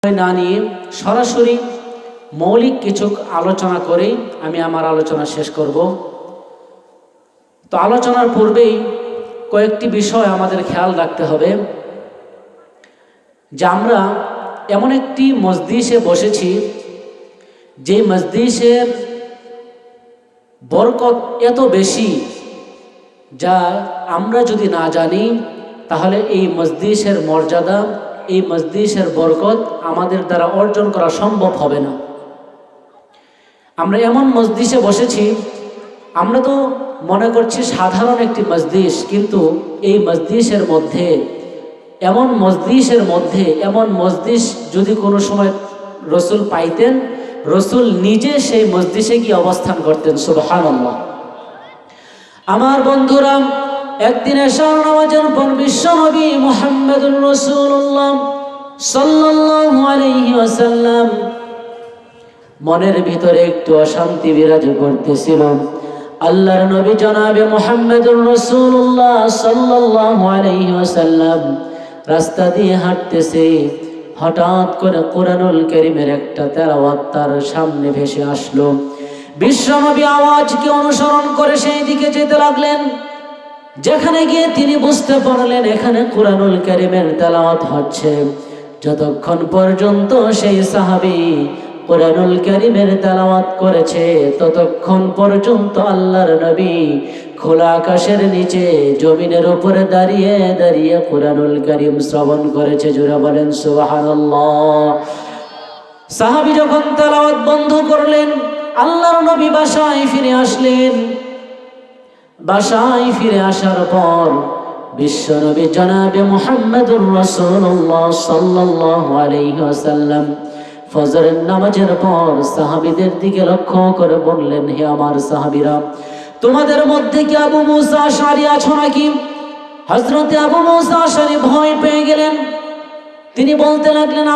না নিয়ে সরাসরি মৌলিক কিছু আলোচনা করেই আমি আমার আলোচনা শেষ করব। তো আলোচনার পূর্বেই কয়েকটি বিষয় আমাদের খেয়াল রাখতে হবে যে আমরা এমন একটি মজলিসে বসেছি যে মজলিসের বরকত এত বেশি যা আমরা যদি না জানি তাহলে এই মজলিসের মর্যাদা, এই মজলিসের বরকত আমাদের দ্বারা অর্জন করা সম্ভব হবে না। আমরা এমন মজলিসে বসেছি, আমরা তো মনে করছি সাধারণ একটি মজলিস, কিন্তু এই মজলিসের মধ্যে এমন মজলিস যদি কোনো সময় রসুল পাইতেন, রসুল নিজে সেই মজলিসে গিয়ে অবস্থান করতেন। সুবহানাল্লাহ। আমার বন্ধুরা, একদিন এশার নামাজের পর বিশ্বনবী মুহাম্মদুর রাসূলুল্লাহ সাল্লাল্লাহু আলাইহি ওয়াসাল্লাম মনের ভিতরে একটু অশান্তি বিরাজ করতেছিল। আল্লাহর নবী জনাবে মুহাম্মদুর রাসূলুল্লাহ সাল্লাল্লাহু আলাইহি ওয়াসাল্লাম রাস্তা দিয়ে হাঁটতেছে, হঠাৎ করে কোরআনুল কারীমের একটা তেলাওয়াত তার সামনে ভেসে আসলো। বিশ্বনবী আওয়াজকে অনুসরণ করে সেই দিকে যেতে লাগলেন। যেখানে গিয়ে তিনি বুঝতে পারলেন এখানে কোরআনুল কারীমের তেলাওয়াত হচ্ছে। যতক্ষণ পর্যন্ত সেই সাহাবী কোরআনুল কারীমের তেলাওয়াত করেছে, ততক্ষণ পর্যন্ত আল্লাহর নবী খোলা আকাশের নিচে জমিনের উপরে দাঁড়িয়ে দাঁড়িয়ে কোরআনুল কারীম শ্রবণ করেছে। জোরে বলেন সুবহানাল্লাহ। সাহাবী যখন তেলাওয়াত বন্ধ করলেন, আল্লাহর নবী বাসায় ফিরে আসলেন। বাসায় ফিরে আসার পর বিশ্বনবী জনাবে মুহাম্মদুর রাসূলুল্লাহ সাল্লাল্লাহু আলাইহি ওয়াসাল্লাম ফজরের নামাজের পর সাহাবীদের দিকে লক্ষ্য করে বললেন, হে আমার সাহাবীরা, তোমাদের মধ্যে কি আবু মুসা আশআরী আছো নাকি? হযরতে আবু মুসা আশআরী ভয় পেয়ে গেলেন। তিনি বলতে লাগলেন,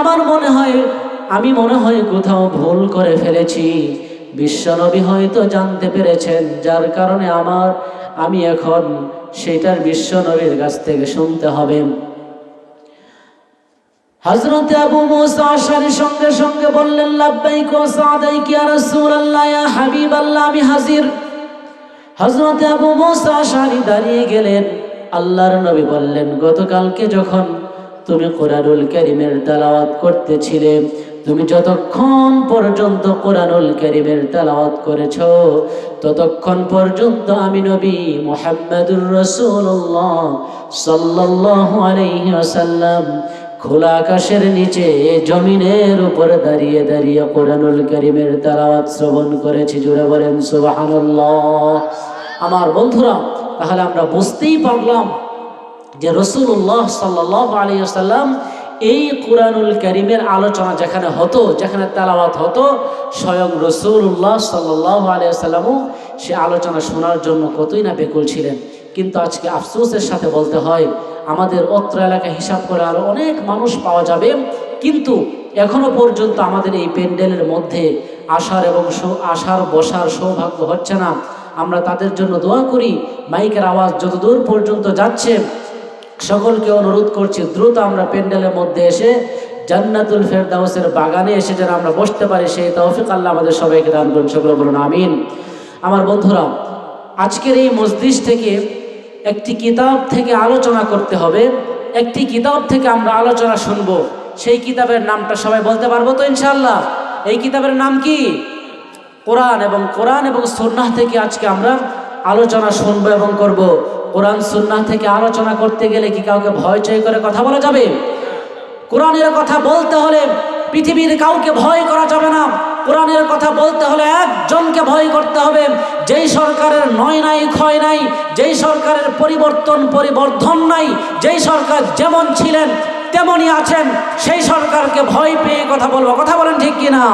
আমি মনে হয় কোথাও ভুল করে ফেলেছি। বিশ্বনবী হয়তো জানতে পেরেছেন, যার কারণে আমি এখন সেটার বিশ্বনবীর কাছ থেকে শুনতে হবে। হযরতে আবু মুসা আশআরী সঙ্গে সঙ্গে বললেন, লাব্বাইক ওয়া সাদাইক ইয়া রাসূলুল্লাহ, ইয়া হাবিবাল্লাহ, আমি হাজির। হযরতে আবু মুসা আশআরী দাঁড়িয়ে গেলেন। আল্লাহর নবী বললেন, গতকালকে যখন তুমি কোরআনুল কারীমের তেলাওয়াত করতেছিলে, তুমি যতক্ষণ পর্যন্ত কোরআনুল কারীমের তেলাওয়াত করেছো, ততক্ষণ পর্যন্ত আমি নবী মুহাম্মদুর রাসূলুল্লাহ সাল্লাল্লাহু আলাইহি ওয়াসাল্লাম খোলা আকাশের নিচে জমিনের উপরে দাঁড়িয়ে দাঁড়িয়ে কোরআনুল কারীমের তেলাওয়াত শ্রবণ করেছি। জোরে বলেন সুবহানাল্লাহ। আমার বন্ধুরা, তাহলে আমরা বুঝতেই পারলাম যে রাসূলুল্লাহ সাল্লাল্লাহু আলাইহি ওয়াসাল্লাম এই কোরআনুল কারীমের আলোচনা যেখানে তেলাওয়াত হতো, স্বয়ং রাসূলুল্লাহ সাল্লাল্লাহু আলাইহি ওয়াসাল্লামও সে আলোচনা শোনার জন্য কতই না ব্যাকুল ছিলেন। কিন্তু আজকে আফসোসের সাথে বলতে হয়, আমাদের অত্র এলাকায় হিসাব করে আরো অনেক মানুষ পাওয়া যাবে, কিন্তু এখনো পর্যন্ত আমাদের এই প্যান্ডেলের মধ্যে আসার বসার সৌভাগ্য হচ্ছে না। আমরা তাদের জন্য দোয়া করি। মাইকের আওয়াজ যতদূর পর্যন্ত যাচ্ছে, সকলকে অনুরোধ করছি, দ্রুত আমরা প্যান্ডেলের মধ্যে এসে জান্নাতুল ফেরদাউসের বাগানে এসে যেন আমরা বসতে পারি, সেই তৌফিক আল্লাহ আমাদের সবাইকে দান করুন। সকলে বলুন আমিন। আমার বন্ধুরা, আজকের এই মজলিস থেকে একটি কিতাব থেকে আলোচনা করতে হবে। একটি কিতাব থেকে আমরা আলোচনা শুনব। সেই কিতাবের নামটা সবাই বলতে পারবো তো ইনশাআল্লাহ? এই কিতাবের নাম কি? কোরআন এবং সুন্নাহ থেকে আজকে আমরা আলোচনা শুনবো এবং করব। কোরআন সুন্নাহ থেকে আলোচনা করতে গেলে কি কাউকে ভয় চয় করে কথা বলা যাবে? কোরআনের কথা বলতে হলে পৃথিবীর কাউকে ভয় করা যাবে না। কোরআনের কথা বলতে হলে একজনকে ভয় করতে হবে, যেই সরকারের নয় নাই ক্ষয় নাই, যেই সরকারের পরিবর্ধন নাই, যেই সরকার যেমন ছিলেন তেমনই আছেন, সেই সরকারকে ভয় পেয়ে কথা বলবো। কথা বলেন ঠিক কিনা?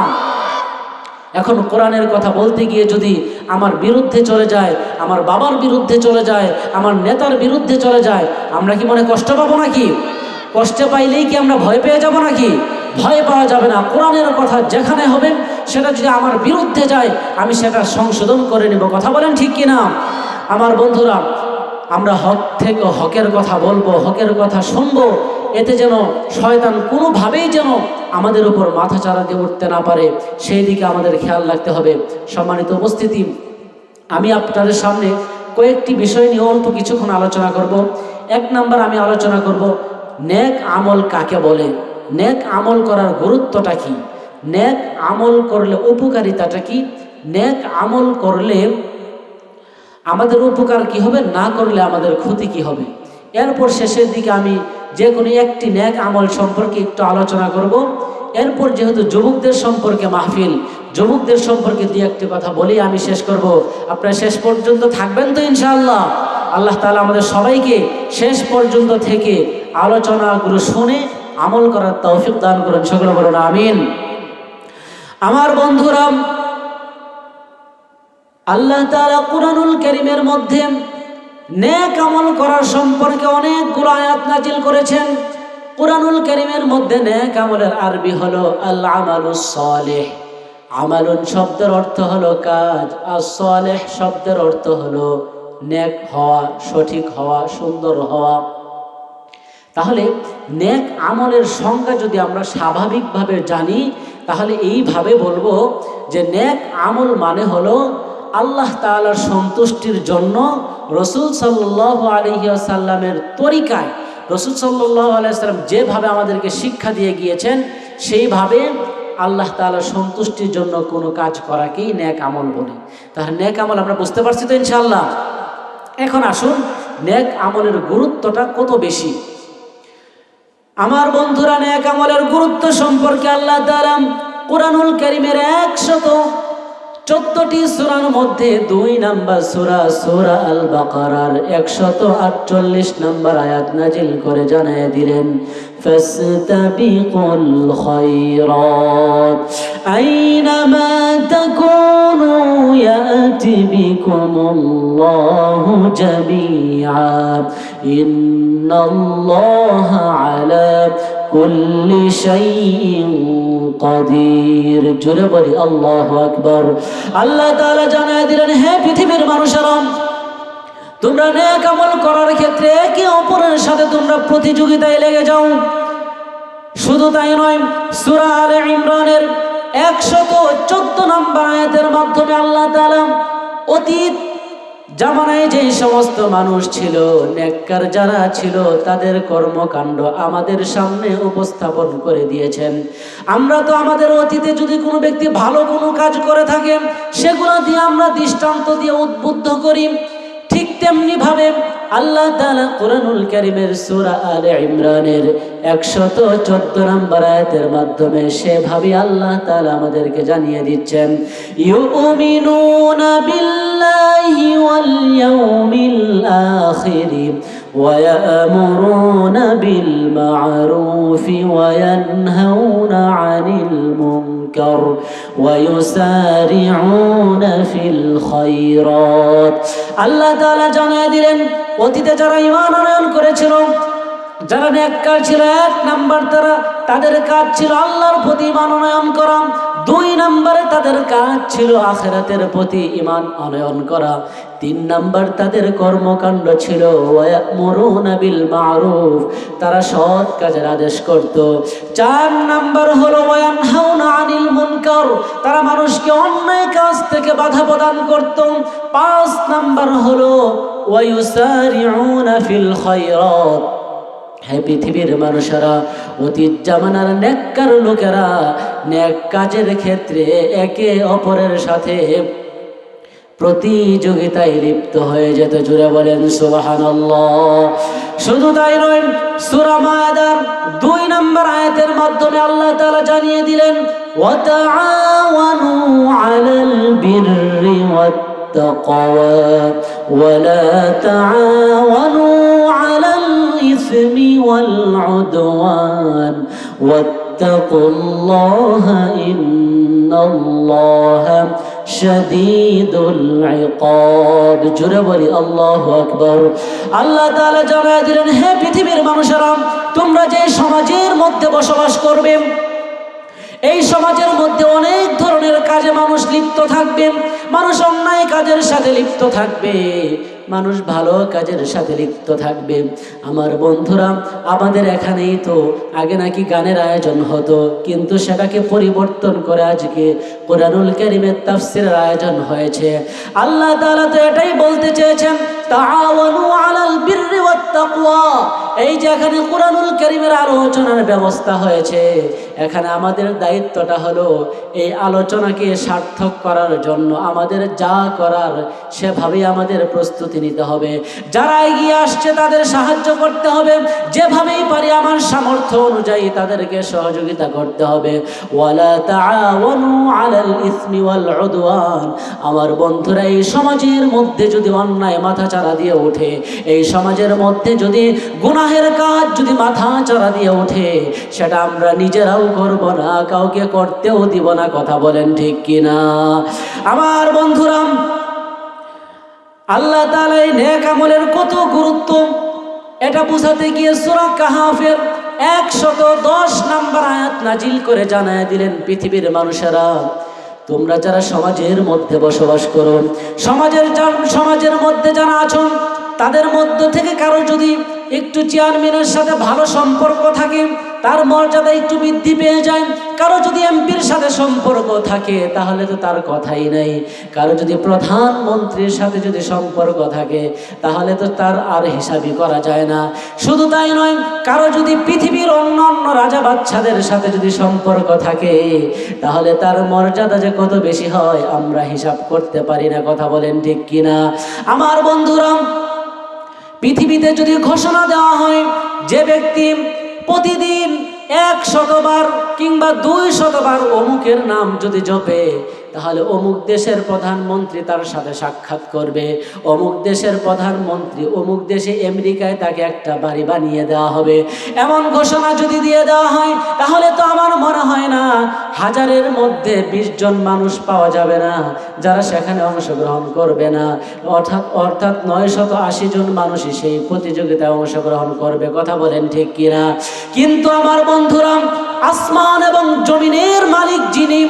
এখন কোরআনের কথা বলতে গিয়ে যদি আমার বিরুদ্ধে চলে যায়, আমার বাবার বিরুদ্ধে চলে যায়, আমার নেতার বিরুদ্ধে চলে যায়, আমরা কি মনে কষ্ট পাবো নাকি? কষ্ট পাইলেই কি আমরা ভয় পেয়ে যাব নাকি? ভয় পাওয়া যাবে না। কোরআনের কথা যেখানে হবে, সেটা যদি আমার বিরুদ্ধে যায়, আমি সেটা সংশোধন করে নেব। কথা বলেন ঠিক কিনা? আমার বন্ধুরা, আমরা হকের কথা বলবো, হকের কথা শুনবো, এতে যেন শয়তান কোনোভাবেই যেন আমাদের উপর মাথা চারা দিয়ে উঠতে না পারে, সেই দিকে আমাদের খেয়াল রাখতে হবে। সম্মানিত উপস্থিতি, আমি আপনাদের সামনে কয়েকটি বিষয় নিয়ে অল্প কিছুক্ষণ আলোচনা করব। এক নাম্বার আমি আলোচনা করব নেক আমল কাকে বলে, নেক আমল করার গুরুত্বটা কি, নেক আমল করলে উপকারিতাটা কি, নেক আমল করলে আমাদের উপকার কি হবে, না করলে আমাদের ক্ষতি কি হবে। এরপর শেষের দিকে আমি যে কোনো একটি নেক আমল সম্পর্কে একটু আলোচনা করব। এরপর যেহেতু যুবকদের সম্পর্কে মাহফিল, যুবকদের সম্পর্কে দুই একটি কথা বলি আমি শেষ করব। আপনারা শেষ পর্যন্ত থাকবেন তো ইনশাআল্লাহ? আল্লাহ তাআলা আমাদের সবাইকে শেষ পর্যন্ত থেকে আলোচনাগুলো শুনে আমল করার তৌফিক দান করুন, সকলে বলুন আমিন। আমার বন্ধুরা, আল্লাহ তাআলা কুরআনুল কারীমের মধ্যে নেক আমল করার সম্পর্কে অনেকগুলো আয়াত নাজিল করেছেন। কুরআনুল কারীমের মধ্যে নেক আমলের আরবি হলো আল আমালুস সালেহ। আমালুন শব্দের অর্থ হলো কাজ, আর সালেহ শব্দের অর্থ হলো নেক হওয়া, সঠিক হওয়া, সুন্দর হওয়া। তাহলে নেক আমলের সংজ্ঞা যদি আমরা স্বাভাবিকভাবে জানি, তাহলে এইভাবে বলবো যে নেক আমল মানে হলো আল্লাহ তাআলার সন্তুষ্টির জন্য রাসূল সাল্লাল্লাহু আলাইহি ওয়াসাল্লামের তরিকায়, রাসূল সাল্লাল্লাহু আলাইহি ওয়াসাল্লাম যেভাবে আমাদেরকে শিক্ষা দিয়ে গিয়েছেন সেইভাবে আল্লাহ তাআলার সন্তুষ্টির জন্য কোনো কাজ করাকেই নেক আমল বলে। তাহলে নেক আমল আমরা বুঝতে পারছি তো ইনশাআল্লাহ? এখন আসুন নেক আমলের গুরুত্বটা কত বেশি। আমার বন্ধুরা, নেক আমলের গুরুত্ব সম্পর্কে আল্লাহ তাআলা কুরআনুল কারীমের 114টি সূরার মধ্যে 2 নাম্বার সূরা, সূরা আল বাকারার 148 নাম্বার আয়াত নাজিল করে জানায় দিলেন, ফাসতাবিকুল খায়রাত আইনামা তাকুনু ইয়াতি বিকুমুল্লাহু জামিআ ইন্নাল্লাহা আলা কুল্লি শাইইন কাদির। জোরে বলি আল্লাহু আকবার। আল্লাহ তাআলা জানায় দিলেন, হে পৃথিবীর মানুষেরা, তোমরা নেক আমল করার ক্ষেত্রে একে অপরের সাথে তোমরা প্রতিযোগিতায় লেগে যাও। শুধু তাই নয়, সূরা আলে ইমরানের 114 নম্বর আয়াতের মাধ্যমে আল্লাহ তাআলা অতীত জামানায় যে সমস্ত মানুষ ছিল, নেককার যারা ছিল, তাদের কর্মকাণ্ড আমাদের সামনে উপস্থাপন করে দিয়েছেন। আমরা তো আমাদের অতীতে যদি কোনো ব্যক্তি ভালো কোনো কাজ করে থাকে, সেগুলো দিয়ে আমরা দৃষ্টান্ত দিয়ে উদ্বুদ্ধ করি। ঠিক তেমনি ভাবে আল্লাহ তাআলা কুরআনুল কারীমের সূরা আলে ইমরানের 114 নম্বর আয়াতের মাধ্যমে সেভাবে আল্লাহ তাআলা আমাদেরকে জানিয়ে দিচ্ছেন, ইউমিনুনা বিল্লাহি ওয়াল ইয়াউমিল আখির ওয়া ইয়ামুরুনা বিল মা'রুফি ওয়া ইয়ানহাউনা আনিল মুনকার ওয়া ইউসারিউনা ফিল খায়রাত। আল্লাহ তাআলা জানিয়ে দিলেন, অতীতে যারা ঈমান আনয়ন করেছিল, যারা নেককার ছিল, 1 নাম্বার তাদের কাজ ছিল আল্লাহর প্রতি ঈমান আনয়ন করা। 2 নম্বরে তাদের কাজ ছিল আখিরাতের প্রতি ঈমান আনয়ন করা। 3 নাম্বার তাদের কর্মকাণ্ড ছিল ওয়ায়ামুরুনা বিল মা'রুফ, তারা সৎ কাজের আদেশ করত। 4 নাম্বার হলো ওয়ায়ানহাউনা আনিল মুনকার, তারা মানুষকে অন্যায় কাজ থেকে বাধা প্রদান করত। 5 নাম্বার হলো ওয়ায়ুসারিউনা ফিল খায়রাত। হে পৃথিবীর মানুষেরা, অতীত জামানার নেককার লোকেরা নেক কাজের ক্ষেত্রে একে অপরের সাথে প্রতিযোগিতায় লিপ্ত হয়ে যেত। জুড়ে বলেন সুবহানাল্লাহ। শুধু তাই নয়, সূরা মায়েদার 2 নম্বর আয়াতের মাধ্যমে আল্লাহ তাআলা জানিয়ে দিলেন, ওয়া তাআওয়ানু আলাল বিররি ওয়াত তাকওয়া ওয়া লা তাআওয়ানু আলাল ইসমি ওয়াল উদওয়ান ওয়াত্তাকুল্লাহা ইন্নাল্লাহা শাদীদুল ইকাব। জোরে বলি আল্লাহু আকবার। আল্লাহ তাআলা জানিয়ে দিলেন, হে পৃথিবীর মানুষেরা, তোমরা যে সমাজের মধ্যে বসবাস করবে, এই সমাজের মধ্যে অনেক ধরনের কাজে মানুষ লিপ্ত থাকবে, মানুষ অন্যায় কাজের সাথে লিপ্ত থাকবে, মানুষ ভালো কাজের সাথে লিপ্ত থাকবে। আমার বন্ধুরা, আমাদের এখানেই তো আগে নাকি গানের আয়োজন হতো, কিন্তু সেটাকে পরিবর্তন করে আজকে কোরআনুল কারীমের তাফসীরের আয়োজন হয়েছে। আল্লাহ তাআলা তো এটাই বলতে চেয়েছেন, তাআওয়ানু আলাল বিররি ওয়াত তাকওয়া। এই যে এখানে কোরআনুল কারীমের আলোচনার ব্যবস্থা হয়েছে, এখানে আমাদের দায়িত্বটা হলো এই আলোচনাকে সার্থক করার জন্য আমাদের যা করার সেভাবেই আমাদের প্রস্তুতি নিতে হবে। যারা এগিয়ে আসছে তাদের সাহায্য করতে হবে, যেভাবেই পারি আমার সামর্থ্য অনুযায়ী তাদেরকে সহযোগিতা করতে হবে। ওয়ালা তাআওয়ানু আলাল ইসমি ওয়াল উদওয়ান। আমার বন্ধুরা, এই সমাজের মধ্যে যদি অন্যায় মাথাচাড়া দিয়ে ওঠে, এই সমাজের মধ্যে যদি গুনাহের কাজ যদি মাথাচাড়া দিয়ে ওঠে, সেটা আমরা নিজেরাও করব না, কাউকে করতেও দিব না। কথা বলেন ঠিক কিনা? আমার বন্ধুরা, আল্লাহ তাআলা এই নেক আমলের কত গুরুত্ব এটা বুঝাতে গিয়ে সূরা কাহাফের 110 নম্বর আয়াত নাজিল করে জানায় দিলেন, পৃথিবীর মানুষেরা, তোমরা যারা সমাজের মধ্যে বসবাস করো, সমাজের মধ্যে যারা আছো, তাদের মধ্য থেকে কারো যদি একটু চেয়ারম্যানের সাথে ভালো সম্পর্ক থাকে, তার মর্যাদা একটু বৃদ্ধি পেয়ে যায়। কারো যদি এমপির সাথে সম্পর্ক থাকে, তাহলে তো তার কথাই নাই। কারো যদি প্রধানমন্ত্রীর সাথে যদি সম্পর্ক থাকে, তাহলে তো তার আর হিসাবই করা যায় না। শুধু তাই নয়, কারো যদি পৃথিবীর অন্যান্য রাজা বাদশাদের সাথে যদি সম্পর্ক থাকে, তাহলে তার মর্যাদা যে কত বেশি হয় আমরা হিসাব করতে পারি না। কথা বলেন ঠিক কিনা? আমার বন্ধুরা, পৃথিবীতে যদি ঘোষণা দেওয়া হয় যে ব্যক্তি প্রতিদিন 100 বার কিংবা 200 বার অমুকের নাম যদি জপে, তাহলে অমুক দেশের প্রধানমন্ত্রী তার সাথে সাক্ষাৎ করবে, অমুক দেশের প্রধানমন্ত্রী অমুক দেশে আমেরিকায় তাকে একটা বাড়ি বানিয়ে দেওয়া হবে। এমন ঘোষণা যদি দিয়ে দেওয়া হয়, তাহলে তো আমার মনে হয় না হাজারের মধ্যে 20 জন মানুষ পাওয়া যাবে না যারা সেখানে অংশগ্রহণ করবে না। অর্থাৎ 980 জন মানুষই সেই প্রতিযোগিতায় অংশগ্রহণ করবে। কথা বলেন ঠিক কিনা? কিন্তু আমার বন্ধুরা, আসমান এবং জমিনের মালিক যিনি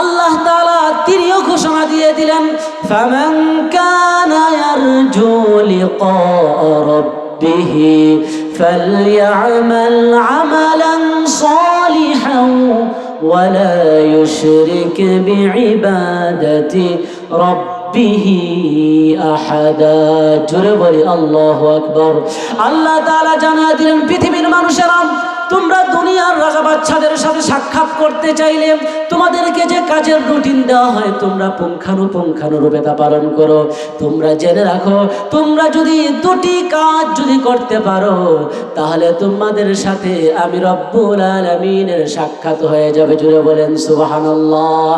আল্লাহ তাআলা, তিনিও ঘোষণা দিয়ে দিলেন, ফামান কানা ইয়ারজু লিকা রাব্বিহি ফালইআমাল আমালান সালিহান ওয়ালা ইউশরিক বিইবাদাতি রাব্বিহি আহাদা। জোরে বলি আল্লাহু আকবার। আল্লাহ তাআলা জানিয়ে দিলেন, পৃথিবীর মানুষেরা, তোমরা দুনিয়ার রাজা বাদশাদের সাথে সাক্ষাৎ করতে চাইলে তোমাদেরকে যে কাজের রুটিন দেওয়া হয়, তোমরা পুঙ্খানুপুঙ্খানুরূপে তা পালন করো। তোমরা জেনে রাখো, তোমরা যদি 2টি কাজ যদি করতে পারো, তাহলে তোমাদের সাথে আমি রব্বুল আলামিনের সাক্ষাৎ হয়ে যাবে। জুড়ে বলেন সুবহানাল্লাহ।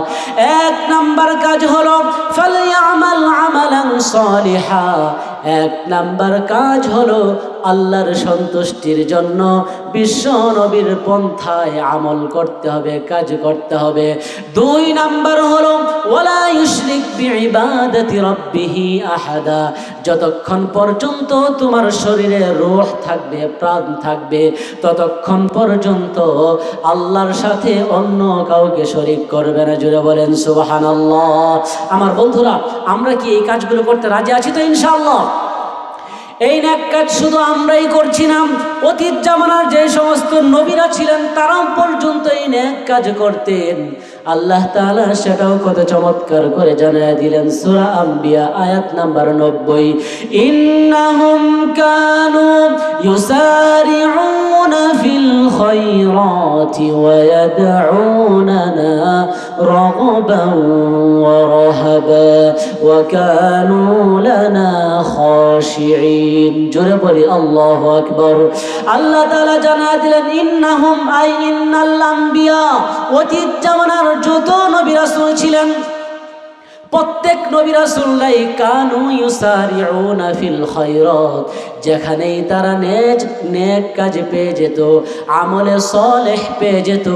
1 নাম্বার কাজ হলো ফালইআমাল আমালান সালিহা। 1 নাম্বার কাজ হলো আল্লাহর সন্তুষ্টির জন্য বিশ্ব নবীর পন্থায় আমল করতে হবে, কাজ করতে হবে। 2 নাম্বার হলো ওয়ালা ইউশরিক বিইবাদাতি রাব্বিহি আহাদা। যতক্ষণ পর্যন্ত তোমার শরীরে রূহ থাকবে, প্রাণ থাকবে, ততক্ষণ পর্যন্ত আল্লাহর সাথে অন্য কাউকে শরীক করবে না। জুড়ে বলেন সুবহানাল্লাহ। আমার বন্ধুরা, আমরা কি এই কাজগুলো করতে রাজি আছি তো ইনশাআল্লাহ? এই নেক কাজ শুধু আমরাই করছি না, অতীত জামানার যে সমস্ত নবীরা ছিলেন তারাও পর্যন্ত এই নেক কাজ করতেন। আল্লাহ তাআলা সেটাও কত চমৎকার করে জানিয়ে দিলেন সূরা আম্বিয়া আয়াত নাম্বার 90, ইন্নাহুম কানু ইউসারিউনা ফিল খায়রাতি ওয়া ইয়াদউনানা রাগবান ওয়া রাহাবা ওয়া কানু লানা খাশিঈন। জোরে বলি আল্লাহু আকবার। আল্লাহ তাআলা জানিয়ে দিলেন, ইন্নাহুম আই ইন্নাল আম্বিয়া, অতীত জামানার যত নবী রাসূল ছিলেন, প্রত্যেক নবী রাসূলরাই কানু ইউসারিউনা ফিল খায়রাত, যেখানেই তারা নেক কাজ পেয়ে যেত, আমলে সালেহ পেয়ে যেত,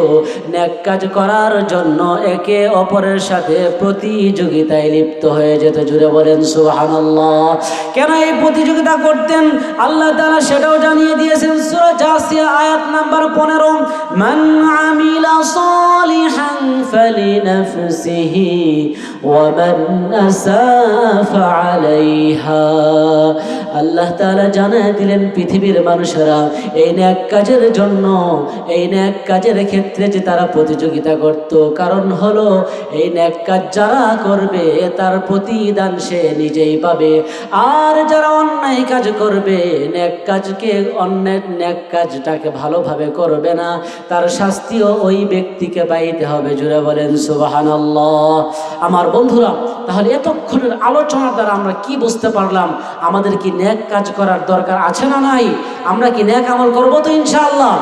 নেক কাজ করার জন্য একে অপরের সাথে প্রতিযোগিতায় লিপ্ত হয়ে যেত। জুড়ে বলেন সুবহানাল্লাহ। কেন এই প্রতিযোগিতা করতেন আল্লাহ তাআলা সেটাও জানিয়ে দিয়েছেন সূরা জাসিয়া আয়াত নাম্বার 15, মান আমিলা সালিহান ফালিনাফসিহি ومن أساء فعليها আল্লাহ তাআলা জানায় দিলেন পৃথিবীর মানুষেরা এই নেক কাজের জন্য, এই নেক কাজের ক্ষেত্রে যে তারা প্রতিযোগিতা করত, কারণ হলো এই নেক কাজ যারা করবে তার প্রতিদান সে নিজেই পাবে, আর যারা অন্যায় কাজ করবে, নেক কাজকে অন্যায় নেক কাজটাকে ভালোভাবে করবে না, তার শাস্তিও ওই ব্যক্তিকে পাইতে হবে। জুড়ে বলেন সুবহানাল্লাহ। আমার বন্ধুরা, তাহলে এতক্ষণের আলোচনার দ্বারা আমরা কি বুঝতে পারলাম? আমাদের কি নেক কাজ করার দরকার আছে না নাই? আমরা কি নেক আমল করবো তো ইনশাআল্লাহ?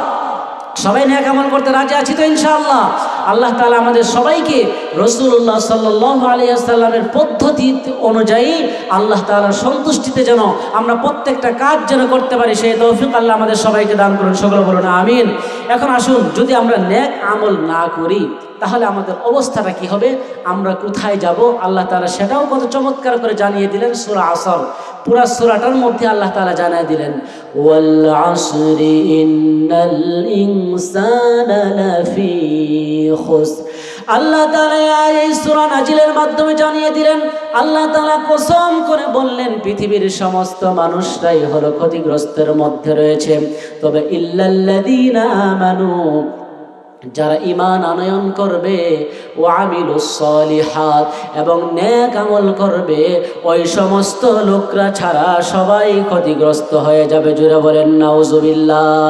সবাই নেক আমল করতে রাজি আছি তো ইনশাআল্লাহ? আল্লাহ তাআলা আমাদের সবাইকে রাসূলুল্লাহ সাল্লাল্লাহু আলাইহি ওয়াসাল্লামের পদ্ধতি অনুযায়ী আল্লাহ তাআলার সন্তুষ্টিতে যেন আমরা প্রত্যেকটা কাজ যেন করতে পারি, সেই তৌফিক আল্লাহ আমাদের সবাইকে দান করুন। সকলে বলুন আমিন। এখন আসুন, যদি আমরা নেক আমল না করি তাহলে আমাদের অবস্থাটা কি হবে? আমরা কোথায় যাব? আল্লাহ তাআলা সেটাও কত চমৎকার করে জানিয়ে দিলেন সূরা আসর। পুরা সূরাটার মধ্যে আল্লাহ তাআলা জানিয়ে দিলেন, ওয়াল আসরি ইন্নাল ইনসানা লাফি খুসর। আল্লাহ তাআলা এই সূরা নাজিলের মাধ্যমে জানিয়ে দিলেন, আল্লাহ তাআলা কসম করে বললেন পৃথিবীর সমস্ত মানুষরাই হলো ক্ষতিগ্রস্তের মধ্যে রয়েছে, তবে ইল্লাল্লাযীনা আমানু, যারা ঈমান আনয়ন করবে, ও আমিলুস সলিহাত, এবং নেক আমল করবে, ওই সমস্ত লোকরা ছাড়া সবাই ক্ষতিগ্রস্ত হয়ে যাবে। জুড়ে বলেন নাউজুবিল্লাহ।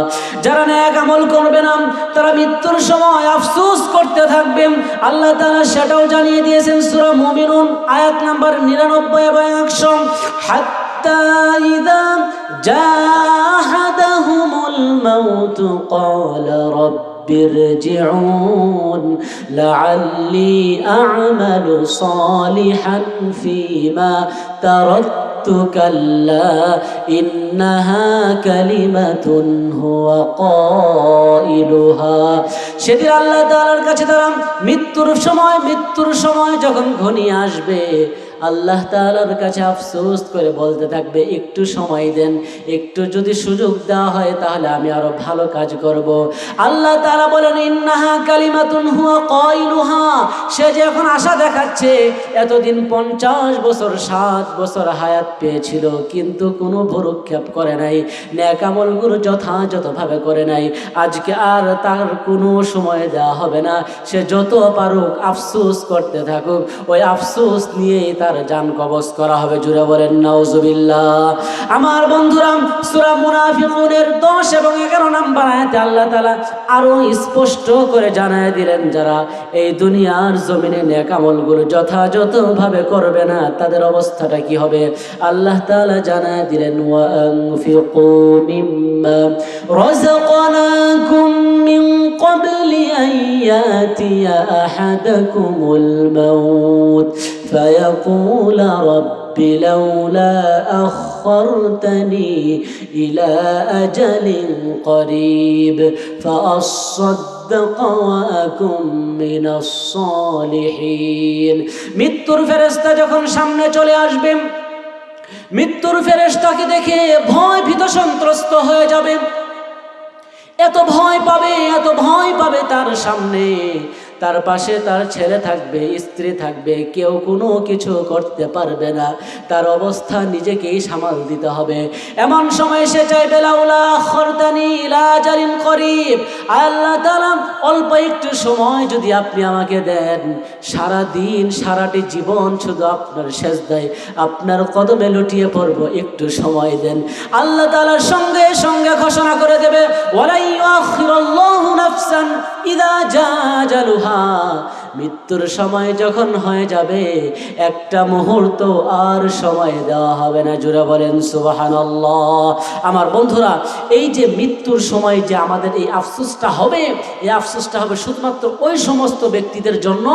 যারা নেক আমল করবে না তারা মৃত্যুর সময় আফসোস করতে থাকবে। আল্লাহ তাআলা সেটাও জানিয়ে দিয়েছেন সূরা মুমিনুন আয়াত নাম্বার 99 এবং 100, হাত্তা ইযা জাহাদাহুমুল মাউত ক্বালা রাব্বি ইরজিউন লাআল্লি আ'মালু সালিহান ফীমা তারাকতু কাল্লা ইন্নাহা কালিমাতুন হুয়া কাইলুহা। সেদিন আল্লাহ তাআলার কাছে তারা মৃত্যুর সময় যখন ঘনিয়ে আসবে, আল্লাহ তাআলার কাছে আফসোস করে বলতে থাকবে, একটু সময় দেন, একটু যদি সুযোগ দেওয়া হয় তাহলে আমি আরো ভালো কাজ করব। আল্লাহ তাআলা বলেন, ইন্নাহা কালিমাতুন হুয়া কাইলুহা। সে যে এখন আশা দেখাচ্ছে, এতদিন 50 বছর 7 বছর হায়াত পেয়েছিল, কিন্তু কোনো ভ্রুক্ষেপ করে নাই, নেক আমলগুলো যথাযথভাবে করে নাই, আজকে আর তার কোনো সময় দেওয়া হবে না। সে যত পারুক আফসোস করতে থাকুক, ওই আফসোস নিয়েই তার জান কবজ করা হবে। জুড়ে বলেন নাউজুবিল্লাহ। আমার বন্ধুরা, সূরা মুনাফিকুনের 10 এবং 11 নম্বর আয়াতে আল্লাহ তাআলা আরো স্পষ্ট করে জানায় দিলেন, যারা এই দুনিয়ার জমিনে নেক আমলগুলো যথাযথভাবে করবে না তাদের অবস্থাটা কি হবে? আল্লাহ তাআলা জানায় দিলেন, ওয়া আনফিকু মিম্মা রাযাকনাকুম মিন ক্বাবলি আন ইয়াতিয়া আহাদাকুমুল মাউত فيقول رب لولا أخرتني إلى أجل قريب فأصدق وأكن من الصالحين। মৃত্যুর ফেরেশতা যখন সামনে চলে আসবে, মৃত্যুর ফেরেশতাকে দেখে ভয় ভীত সন্ত্রস্ত হয়ে যাবে, এত ভয় পাবে তার সামনে। তার পাশে তার ছেলে থাকবে, স্ত্রী থাকবে, কেউ কোনো কিছু করতে পারবে না, তার অবস্থা নিজেকেই সামাল দিতে হবে। এমন সময় সে চাইবে, লাউলা আখরতানি ইলা আজালিন করিব, আল্লাহ তাআলা অল্প একটু সময় যদি আপনি আমাকে দেন, সারা দিন সারাটি জীবন শুধু আপনার সেজদায় আপনার কদমে লুটিয়ে পড়ব, একটু সময় দেন। আল্লাহ তাআলা সঙ্গে সঙ্গে ঘোষণা করে দেবে, ওয়ালা ইউআখিরুল্লাহু নাফসান ইযা জাআ আজালুহা। মৃত্যুর সময় যখন হয়ে যাবে, একটা মুহূর্ত আর সময় দেওয়া হবে না। জোরে বলেন সুবহানাল্লাহ। আমার বন্ধুরা, এই যে মৃত্যুর সময় যে আমাদের এই আফসোসটা হবে, এই আফসোসটা হবে শুধুমাত্র ওই সমস্ত ব্যক্তিদের জন্য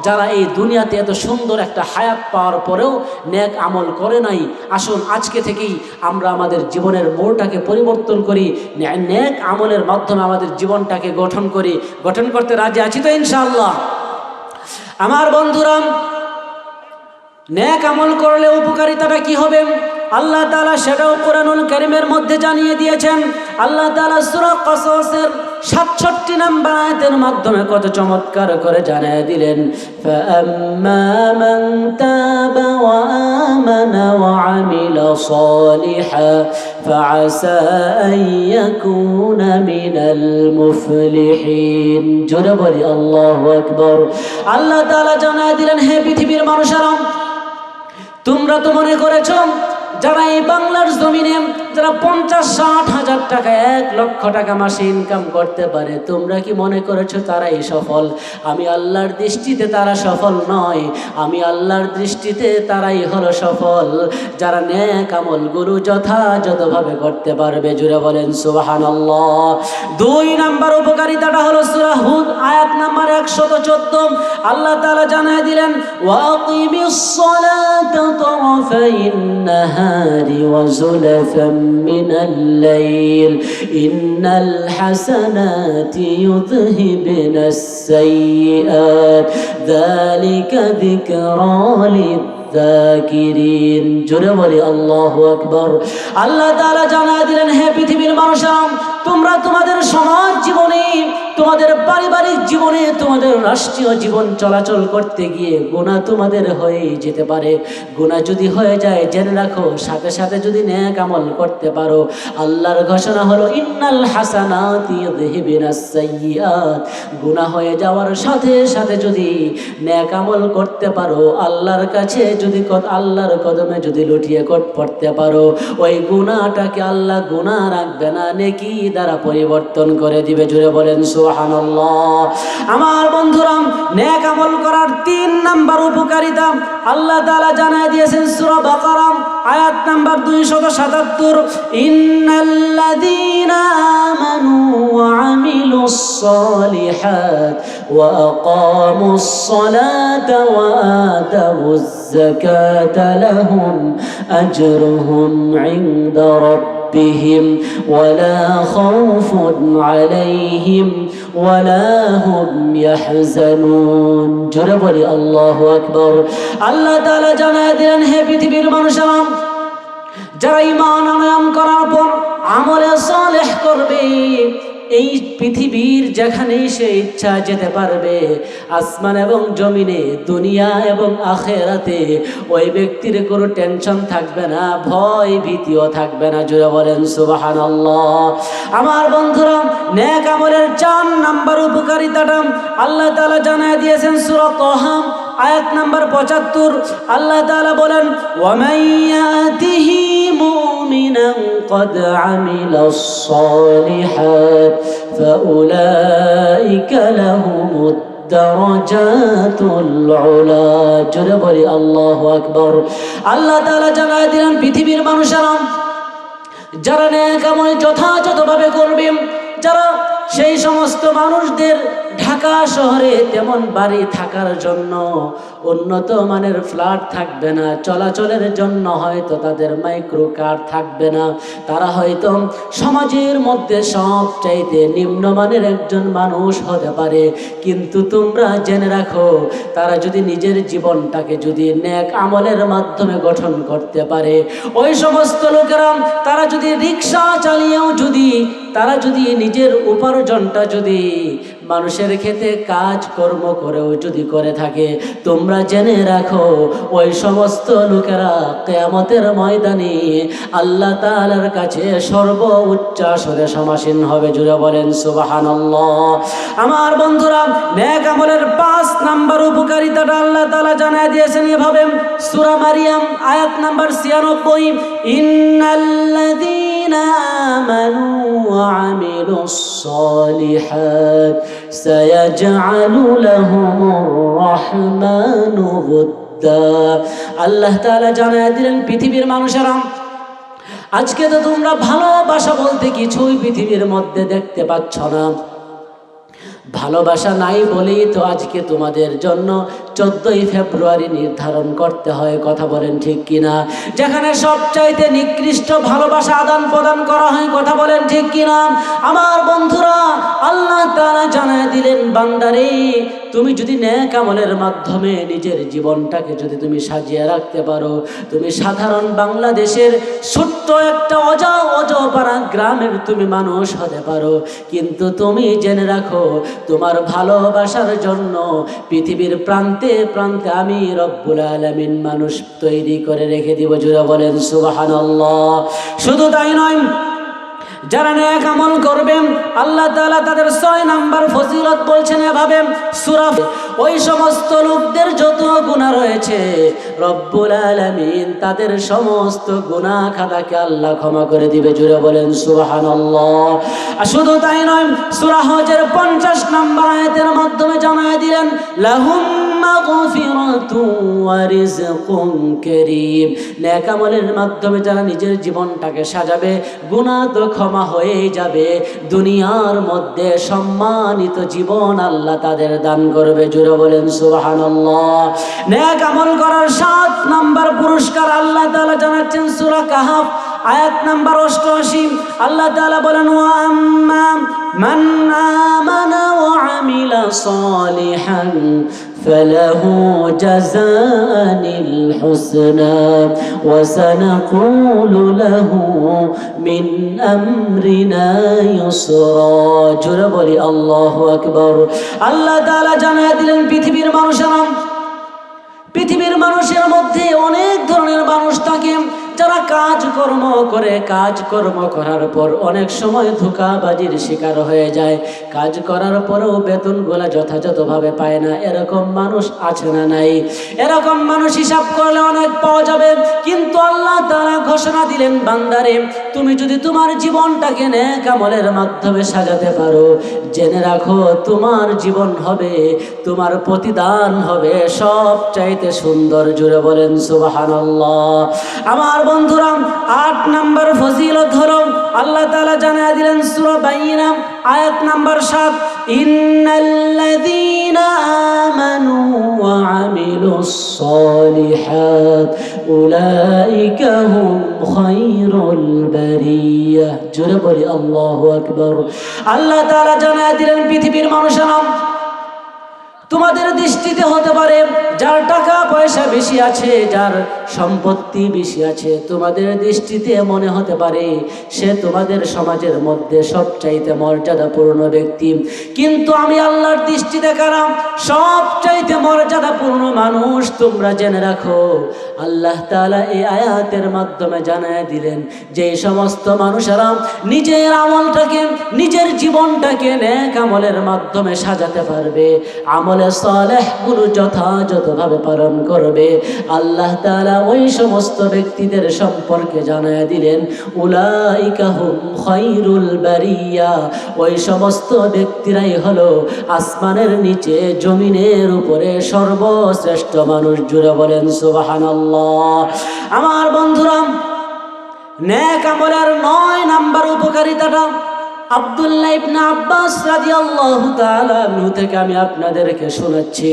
যারা এই দুনিয়াতে এত সুন্দর একটা হায়াত পাওয়ার পরেও নেক আমল করে নাই। আসুন আজকে থেকেই আমরা আমাদের জীবনের মোড়টাকে পরিবর্তন করি, নেক আমলের মাধ্যমে আমাদের জীবনটাকে গঠন করতে রাজি আছি তো ইনশাআল্লাহ? আমার বন্ধুরা, নেক আমল করলে উপকারিতাটা কি হবে? আল্লাহ তাআলা সেটাও কোরআনুল কারীমের মধ্যে জানিয়ে দিয়েছেন। আল্লাহ তাআলা সূরা কসসের 67 নম্বর আয়াতের মাধ্যমে কত চমৎকার করে জানিয়ে দিলেন, ফাআম্মা মান তাবা ওয়া আমানা ওয়া আমিলা সালিহা ফাআসা আন ইয়াকুনা মিনাল মুফলিহিন। জোরে বলি আল্লাহু আকবার। আল্লাহ তাআলা জানিয়ে দিলেন, হে পৃথিবীর মানুষেরা, তোমরা তো মনে করেছো যারা এই বাংলার জমিনে যারা 50-60 হাজার টাকা 1 লক্ষ টাকা মাসে ইনকাম করতে পারে, তোমরা কি মনে করেছো তারাই সফল? আমি আল্লাহর দৃষ্টিতে তারা সফল নয়। আমি আল্লাহর দৃষ্টিতে তারাই হলো সফল যারা নেক আমলগুলো যথাযথভাবে করতে পারবে। জুড়ে বলেন সুবহানাল্লাহ। 2 নাম্বার উপকারিতাটা হলো সূরা হুদ আয়াত নাম্বার 114। আল্লাহ তাআলা জানিয়ে দিলেন, ওয়া আকিমিস সালাতা তারাফাইন নাহারি ওয়া যুলাফাম মিনাল লাইল ইন্নাল হাসানাতি ইউযহিবনাস সাইয়্যাত যালিকা যিকরা লিয-যাকিরিন। জোরে বলি আল্লাহু আকবার। আল্লাহ তাআলা জানিয়ে দিলেন, হে পৃথিবীর মানুষরা, তোমরা তোমাদের সমাজ জীবনে, তোমাদের পারিবারিক জীবনে, তোমাদের রাষ্ট্রীয় জীবন চলাচল করতে গিয়ে গুনাহ তোমাদের হয়ে যেতে পারে। গুনাহ যদি হয়ে যায়, জেনে রাখো সাথে সাথে যদি নেক আমল করতে পারো, আল্লাহর ঘোষণা হলো ইন্নাল হাসানাতি ইউযহিবনাস সাইয়্যাত। গুনাহ হয়ে যাওয়ার সাথে সাথে যদি নেক আমল করতে পারো, আল্লাহর কাছে যদি আল্লাহর কদমে যদি লুটিয়ে পড়তে পারো, ওই গুনাহটাকে আল্লাহ গুনাহ রাখবে না, নেকি দ্বারা পরিবর্তন করে দিবে। জুড়ে বলেন সুবহানাল্লাহ। আমার বন্ধুরা, নেক আমল করার 3 নাম্বার উপকারিতা আল্লাহ তাআলা জানিয়ে দিয়েছেন সূরা বাকারা আয়াত নাম্বার 277। ইন্নাল্লাযীনা আমানু ওয়া আমিলুস সালিহাত ওয়া আকামুস সালাতা ওয়া আতাউয যাকাতা লাহুম আজরুহুম ইনদা রাব্বিহিম ওয়ালা খাউফুন আলাইহিম ওয়ালা হুম ইয়াহজানুন। জোরে বলি আল্লাহু আকবার। আল্লাহ তাআলা জানিয়ে দিলেন, হে পৃথিবীর মানুষেরা, যারা ঈমান আনয়ন করার পর আমলে সালেহ করবে, এই পৃথিবীর যেখানে সে ইচ্ছা যেতে পারবে, আসমান এবং জমিনে, দুনিয়া এবং আখিরাতে, ওই ব্যক্তির কোনো টেনশন থাকবে না, ভয় ভীতিও থাকবে না। জোরে বলেন সুবহানাল্লাহ। আমার বন্ধুরা, নেক আমলের 4 নাম্বার উপকারিতাটা আল্লাহ তাআলা জানিয়ে দিয়েছেন সূরা তাহা আয়াত নাম্বার 75। আল্লাহ তাআলা বলেন, ওয়া মান ইয়াতিহি মুমিনান قد عمل الصالحات فأولئك لهم الدرجات العلى। জোরে বলি আল্লাহু আকবার। আল্লাহ তাআলা জানিয়ে দিলেন, পৃথিবীর মানুষেরা, যারা নেক আমল যথাযথভাবে করবে, যারা সেই সমস্ত মানুষদের ঢাকা শহরে তেমন বাড়ি থাকার জন্য উন্নত মানের ফ্ল্যাট থাকবে না, চলাচলের জন্য হয়তো তাদের মাইক্রো কার থাকবে না, তারা হয়তো সমাজের মধ্যে সবচাইতে নিম্নমানের একজন মানুষ হতে পারে, কিন্তু তোমরা জেনে রাখো, তারা যদি নিজের জীবনটাকে যদি নেক আমলের মাধ্যমে গঠন করতে পারে, ওই সমস্ত লোকেরা তারা যদি রিক্সা চালিয়েও যদি তারা যদি নিজের উপার্জনটা যদি মানুষের ক্ষেত্রে কাজ কর্ম করেও যদি করে থাকে, তোমরা জেনে রাখো ওই সমস্ত লোকেরা কিয়ামতের ময়দানে আল্লাহ তাআলার কাছে সর্বোচ্চ আসরে সমাসীন হবে। জুড়ে বলেন সুবহানাল্লাহ। আমার বন্ধুরা, নেক আমলের 5 নাম্বার উপকারিতাটা আল্লাহ তাআলা জানিয়ে দিয়েছেন এভাবে, সূরা মারিয়াম আয়াত নাম্বার 96। ইন্নাল্লাযীনা আমানু ওয়া আমিলুস সালিহাত সায়াজআলু লাহুমুর রাহমানু উদ্দা। আল্লাহ তাআলা জানিয়ে দিলেন, পৃথিবীর মানুষেরা, আজকে তো তোমরা ভালোবাসা বলতে কিছুই পৃথিবীর মধ্যে দেখতে পাচ্ছ না। ভালোবাসা নাই বলেই তো আজকে তোমাদের জন্য 14ই ফেব্রুয়ারি নির্ধারণ করতে হয়। কথা বলেন ঠিক কিনা? যেখানে সবচাইতে নিকৃষ্ট ভালোবাসা আদান প্রদান করা হয়। কথা বলেন ঠিক কিনা? আমার বন্ধুরা, আল্লাহ তাআলা জানায় দিলেন, বান্দারে তুমি যদি নেক আমলের মাধ্যমে নিজের জীবনটাকে যদি তুমি সাজিয়ে রাখতে পারো, তুমি সাধারণ বাংলাদেশের ছোট্ট একটা অজপাড়া গ্রামের তুমি মানুষ হতে পারো, কিন্তু তুমি জেনে রাখো তোমার ভালোবাসার জন্য পৃথিবীর প্রান্তে প্রান্তে আমি রব্বুল আলামিন মানুষ তৈরি করে রেখে দিব। জোরে বলেন সুবহানাল্লাহ। শুধু তাই নয়, যারা নেক আমল করবেন আল্লাহ তাআলা তাদের 6 নাম্বার ফজিলত বলছেন এভাবে সূরা, ওই সমস্ত লোকদের যত গুনাহ রয়েছে রব্বুল আলামিন তাদের সমস্ত গুনাহ খাতাকে আল্লাহ ক্ষমা করে দিবে। জোরে বলেন সুবহানাল্লাহ। আর শুধু তাই নয়, সূরা হজের 50 নাম্বার আয়াতের মাধ্যমে জানায় দিলেন, লাহুম মাগফিরাতুন ওয়া রিজকুন কারীম। নেক আমলের মাধ্যমে যারা নিজের জীবনটাকে সাজাবে, গুনাহ তো ক্ষমা হয়ে যাবে, দুনিয়ার মধ্যে সম্মানিত জীবন আল্লাহ তাদের দান করবে। জোরে বলেন সুবহানাল্লাহ। নেক আমল করার 7 নাম্বার পুরস্কার আল্লাহ তাআলা জানাচ্ছেন সূরা কাহাফ আয়াত নাম্বার 88। আল্লাহ তাআলা বলেন, ওয়া আম্মা মান আমানা ওয়া আমিলা সালিহান فله جزاء الحسنى وسنقول له من أمرنا يسرا। জোরে বলি আল্লাহু আকবার। আল্লাহ তাআলা জানায় দিলেন, পৃথিবীর মানুষের মধ্যে অনেক ধরনের মানুষ থাকে যারা কাজকর্ম করে, কাজকর্ম করার পর অনেক সময় ধোঁকাবাজির শিকার হয়ে যায়, কাজ করার পরেও বেতনগুলো যথাযথভাবে পায় না। এরকম মানুষ আছে না নাই? এরকম মানুষ হিসাব করলে অনেক পাওয়া যাবে। কিন্তু আল্লাহ তাআলা ঘোষণা দিলেন, বান্দারে তুমি যদি তোমার জীবনটাকে নেক আমলের মাধ্যমে সাজাতে পারো, জেনে রাখো তোমার জীবন হবে, তোমার প্রতিদান হবে সবচাইতে সুন্দর। জোরে বলেন সুবহানাল্লাহ। আমার বন্ধুরা, 8 নাম্বার ফজিলত হলো আল্লাহ তাআলা জানায় দিলেন সূরা বাইনা আয়াত নাম্বার 7, ইন্নাল্লাযীনা আমানু ওয়া আমিলুস সালিহাত উলাইকা হুম খায়রুল বারিয়াহ। জোরে বলি আল্লাহু আকবার। আল্লাহ তাআলা জানায় দিলেন, পৃথিবীর মানুষেরা তোমাদের দৃষ্টিতে হতে পারে যার টাকা পয়সা বেশি আছে, যার সম্পত্তি বেশি আছে, তোমাদের দৃষ্টিতে মনে হতে পারে সে তোমাদের সমাজের মধ্যে সবচাইতে মর্যাদাপূর্ণ ব্যক্তি। কিন্তু আমি আল্লাহর দৃষ্টিতে কারা? সবচাইতে মর্যাদাপূর্ণ মানুষ। তোমরা জেনে রাখো, আল্লাহ তাআলা এই আয়াতের মাধ্যমে জানায় দিলেন যে সমস্ত মানুষেরা নিজের আমলটাকে, নিজের জীবনটাকে নেক আমলের মাধ্যমে সাজাতে পারবে, আমলে সালেহ গুলো যথাযথভাবে পালন করবে, আল্লাহ তাআলা ওই সমস্ত ব্যক্তিদের সম্পর্কে জানায় দিলেন, উলাইকা হুম খায়রুল বারিয়া। ওই সমস্ত ব্যক্তিরাই হলো আসমানের নিচে জমিনের উপরে সর্বশ্রেষ্ঠ মানুষ। জুড়ে বলেন সুবহানাল্লাহ। আমার বন্ধুরা, নেক আমলের 9 নাম্বার উপকারিতাটা আব্দুল্লাহ ইবনে আব্বাস রাদিয়াল্লাহু তাআলা আনহু থেকে আমি আপনাদেরকে শোনাচ্ছি।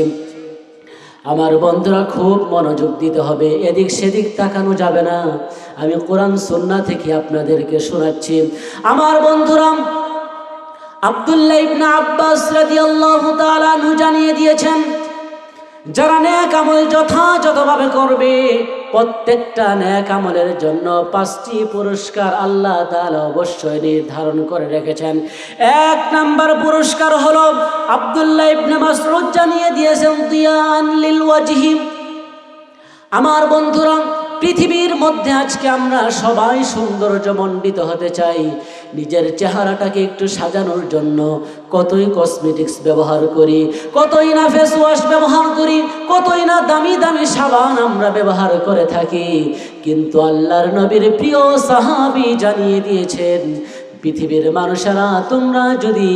আমার বন্ধুরা, খুব মনোযোগ দিতে হবে, এদিক সেদিক তাকানো যাবে না। আমি কোরআন সুন্নাহ থেকে আপনাদেরকে শোনাচ্ছি। আমার বন্ধুরা, আব্দুল্লাহ ইবনে আব্বাস রাদিয়াল্লাহু তাআলা আনহু জানিয়ে দিয়েছেন, যারা নেক আমল যথাযথভাবে করবে, প্রত্যেকটা নেক আমলের জন্য 5টি পুরস্কার আল্লাহ তাআলা অবশ্যই নির্ধারণ করে রেখেছেন। 1 নাম্বার পুরস্কার হলো আব্দুল্লাহ ইবনে মাসউদ জানিয়ে দিয়েছেন, দিয়ান লিল ওয়াজহি। আমার বন্ধুরা, পৃথিবীর মধ্যে আজকে আমরা সবাই সৌন্দর্যমণ্ডিত হতে চাই। নিজের চেহারাটাকে একটু সাজানোর জন্য কতই কসমেটিক্স ব্যবহার করি, কতই না ফেস ওয়াশ ব্যবহার করি, কতই না দামি দামি সাবান আমরা ব্যবহার করে থাকি। কিন্তু আল্লাহর নবীর প্রিয় সাহাবী জানিয়ে দিয়েছেন, পৃথিবীর মানুষেরা তোমরা যদি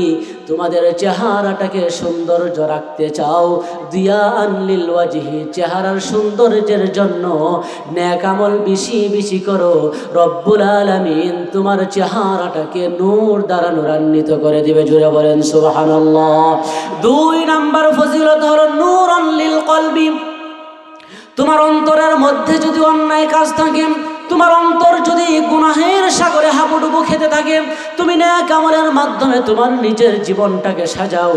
তোমাদের চেহারাটাকে সৌন্দর্য রাখতে চাও, দিয়ান লিল ওয়াজহি, চেহারার সৌন্দর্যের জন্য নেক আমল বেশি বেশি করো, রব্বুল আলামিন তোমার চেহারাটাকে নূর দ্বারা নূরান্বিত করে দিবে। জোরে বলেন সুবহানাল্লাহ। 2 নাম্বার ফজিলত হলো নূরুন লিল কলবি। তোমার অন্তরের মধ্যে যদি অন্যায় কাজ থাকে, তোমার অন্তর যদি গুনাহের সাগরে হাবুডুবু খেতে থাকে, তুমি নেক আমলের মাধ্যমে তোমার নিজের জীবনটাকে সাজাও।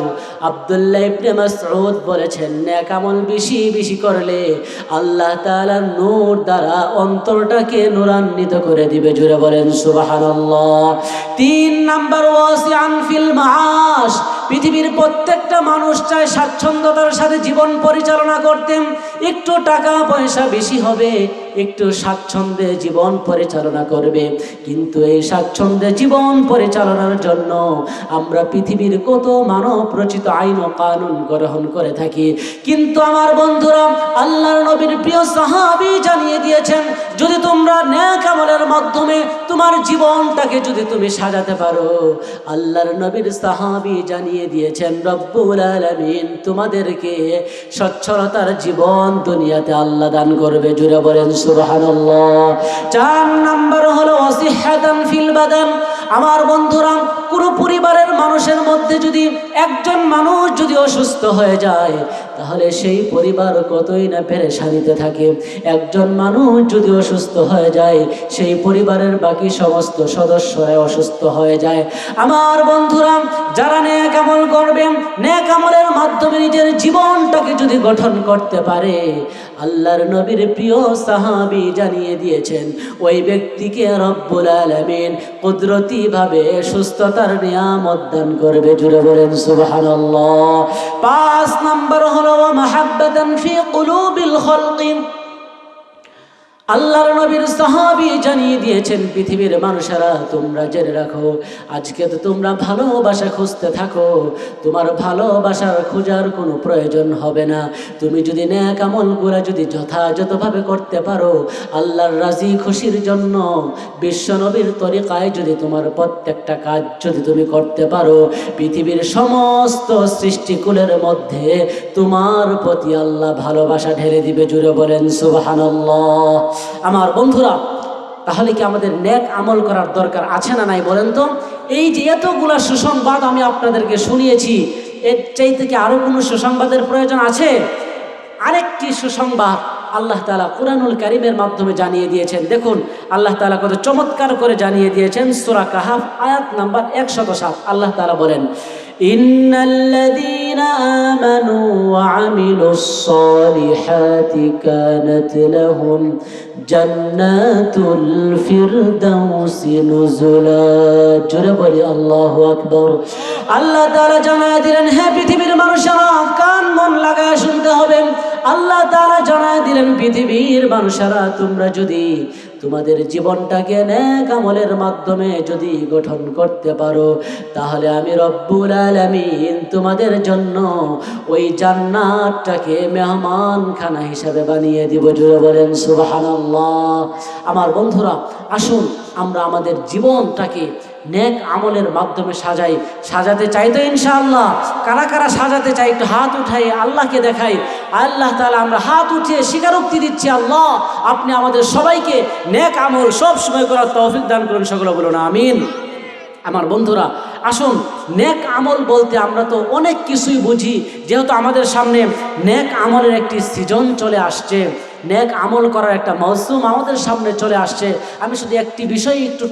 আব্দুল্লাহ ইবনে মাসউদ বলেছেন, নেক আমল বেশি বেশি করলে আল্লাহ তাআলার নূর দ্বারা অন্তরটাকে নূরান্বিত করে দিবে। জুড়ে বলেন সুবহানাল্লাহ। 3 নাম্বার, ওয়াসিআন ফিল মাআশ। পৃথিবীর প্রত্যেকটা মানুষ চায় স্বাচ্ছন্দ্যতার সাথে জীবন পরিচালনা করতে। একটু টাকা পয়সা বেশি হবে, একটু স্বাচ্ছন্দ্যে জীবন পরিচালনা করবে। কিন্তু এই স্বাচ্ছন্দ্যে জীবন পরিচালনার জন্য আমরা পৃথিবীর কত মানব রচিত আইন ও কানুন গ্রহণ করে থাকি। কিন্তু আমার বন্ধুরা, আল্লাহর নবীর প্রিয় সাহাবী জানিয়ে দিয়েছেন, যদি তোমরা নেক আমলের মাধ্যমে তোমার জীবনটাকে যদি তুমি সাজাতে পারো, আল্লাহর নবীর সাহাবী জানিয়ে দিয়েছেন, রব্বুল আলামিন তোমাদেরকে সচ্ছলতার জীবন দুনিয়াতে আল্লাহ দান করবে। জুড়ে বলেন সুবহানাল্লাহ। 4 নাম্বার হলো ওয়াসিহাতান ফিল বাদান। আমার বন্ধুরা, পুরো পরিবারের মানুষের মধ্যে যদি একজন মানুষ যদি অসুস্থ হয়ে যায়, তাহলে সেই পরিবার কতই না পেরেশানিতে থাকে। একজন মানুষ যদি অসুস্থ হয়ে যায়, সেই পরিবারের বাকি সমস্ত সদস্যরা অসুস্থ হয়ে যায়। আমার বন্ধুরা, যারা নেক আমল করবেন, নেক আমলের মাধ্যমে নিজের জীবনটাকে যদি গঠন করতে পারে, আল্লাহর নবীর প্রিয় সাহাবী জানিয়ে দিয়েছেন, ওই ব্যক্তিকে রব্বুল আলামিন কুদরতি ভাবে সুস্থতার নিয়ামত দান করবে। জুড়ে বলেন সুবহানাল্লাহ। 5 নাম্বার হলো মাহাব্বাতান ফি কুলুবিল খালকি। আল্লাহর নবীর সাহাবী জানিয়ে দিয়েছেন, পৃথিবীর মানুষেরা তোমরা জেনে রাখো, আজকে তো তোমরা ভালোবাসা খুঁজতে থাকো, তোমার ভালোবাসার খোঁজার কোনো প্রয়োজন হবে না। তুমি যদি নেক আমলগুলো যদি যথাযথভাবে করতে পারো, আল্লাহর রাজি খুশির জন্য বিশ্ব নবীর তরিকায় যদি তোমার প্রত্যেকটা কাজ যদি তুমি করতে পারো, পৃথিবীর সমস্ত সৃষ্টিকুলের মধ্যে তোমার প্রতি আল্লাহ ভালোবাসা ঢেলে দিবে। জুড়ে বলেন সুবহানাল্লাহ। আমার বন্ধুরা, তাহলে কি আমাদের নেক আমল করার দরকার আছে না নাই বলেন তো? এই যে এতগুলা সুসংবাদ আমি আপনাদেরকে শুনিয়েছি, এর চাইতে কি আরো কোনো সুসংবাদের প্রয়োজন আছে? আরেকটি সুসংবাদ আল্লাহ তাআলা কুরআনুল কারীমের মাধ্যমে জানিয়ে দিয়েছেন। দেখুন আল্লাহ তাআলা কত চমৎকার করে জানিয়ে দিয়েছেন। সূরা কাহাফ আয়াত নাম্বার 107 আল্লাহ তাআলা বলেন, ইন্নাল্লাযীনা আমানু ওয়া আমিলুস সালিহাতি কানাত লাহুম জান্নাতুল ফিরদাউসি নুজুলা। জোরে বলি আল্লাহু আকবার। আল্লাহ তাআলা জানায় দিলেন, হে পৃথিবীর মানুষেরা, কান মন লাগায় শুনতে হবে। আল্লাহ তাআলা জানায় দিলেন, পৃথিবীর মানুষেরা, তোমরা যদি তোমাদের জীবনটাকে নেক আমলের মাধ্যমে যদি গঠন করতে পারো, তাহলে আমি রব্বুল আলামিন তোমাদের জন্য ওই জান্নাতটাকে মেহমানখানা হিসাবে বানিয়ে দিব। জোরে বলেন সুবহানাল্লাহ। আমার বন্ধুরা, আসুন আমরা আমাদের জীবনটাকে নেক আমলের মাধ্যমে সাজাতে চাই তো ইনশাআল্লাহ? কারা কারা সাজাতে চাই একটু হাত উঠাই, আল্লাহকে দেখাই। আল্লাহ তাআলা আমরা হাত উঠিয়ে স্বীকারোক্তি দিচ্ছি, আল্লাহ আপনি আমাদের সবাইকে নেক আমল সব সময় করার তৌফিক দান করুন। সকলে বলুন আমিন। আমার বন্ধুরা, আসুন নেক আমল বলতে আমরা তো অনেক কিছুই বুঝি, যেহেতু আমাদের সামনে নেক আমলের একটি সিজন চলে আসছে, নেক আমল করার একটা মৌসুম আমাদের সামনে চলে আসছে। আমি শুধু একটি বিষয় একটু